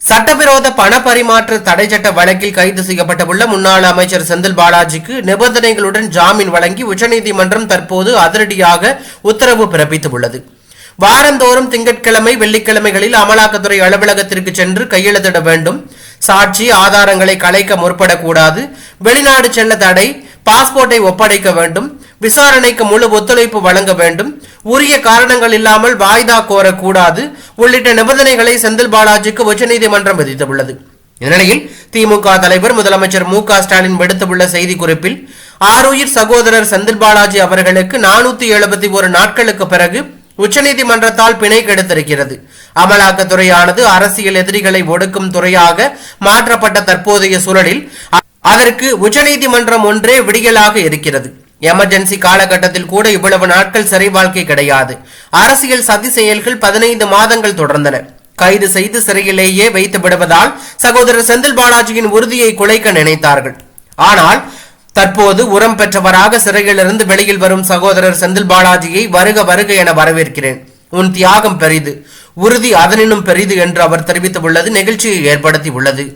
சட்டவிரோத பண பரிமாற்ற தடை சட்ட வழக்கில் கைது செய்யப்பட்டுள்ள முன்னாள் அமைச்சர் செந்தில் பாலாஜிக்கு நிபந்தனைகளுடன் ஜாமீன் வழங்கி உச்சநீதிமன்றம் தற்போது அதிரடியாக உத்தரவு பிறப்பித்துள்ளது. வாரந்தோறும் திங்கட்கிழமை வெள்ளிக்கிழமைகளில் அமலாக்கத்துறை அலுவலகத்திற்கு சென்று கையெழுத்திட வேண்டும். சாட்சி ஆதாரங்களை கலைக்க முற்படக்கூடாது. வெளிநாடு செல்ல தடை. பாஸ்போர்ட்டை ஒப்படைக்க வேண்டும். விசாரணைக்கு முழு ஒத்துழைப்பு வழங்க வேண்டும். உரிய காரணங்கள் இல்லாமல் வாய்தா கோரக்கூடாது உள்ளிட்ட நிபந்தனைகளை செந்தில் பாலாஜிக்கு உச்சநீதிமன்றம் விதித்துள்ளது. இந்நிலையில் திமுக தலைவர் முதலமைச்சர் மு.க.ஸ்டாலின் விடுத்துள்ள செய்திக்குறிப்பில் ஆருயிர் சகோதரர் செந்தில் பாலாஜி அவர்களுக்கு 471 நாட்களுக்கு பிறகு உச்சநீதிமன்றத்தால் பிணை கெடுத்திருக்கிறது. அமலாக்கத்துறையானது அரசியல் எதிரிகளை ஒடுக்கும் துறையாக மாற்றப்பட்ட தற்போதைய சூழலில் அதற்கு உச்சநீதிமன்றம் ஒன்றே விடியலாக இருக்கிறது. எமர்ஜென்சி காலகட்டத்தில் கூட இவ்வளவு நாட்கள் சிறை வாழ்க்கை கிடையாது. அரசியல் சதி செயல்கள் 15 மாதங்கள் தொடர்ந்தன. கைது செய்து சிறையிலேயே வைத்து விடுவதால் சகோதரர் செந்தில் பாலாஜியின் உறுதியை குலைக்க நினைத்தார்கள். ஆனால் தற்போது உரம் பெற்றவராக சிறையிலிருந்து வெளியில் வரும் சகோதரர் செந்தில் பாலாஜியை வருக வருக என வரவேற்கிறேன். உன் தியாகம் பெரிது, உறுதி அதனினும் பெரிது என்று அவர் தெரிவித்துள்ளது நெகிழ்ச்சியை ஏற்படுத்தி உள்ளது.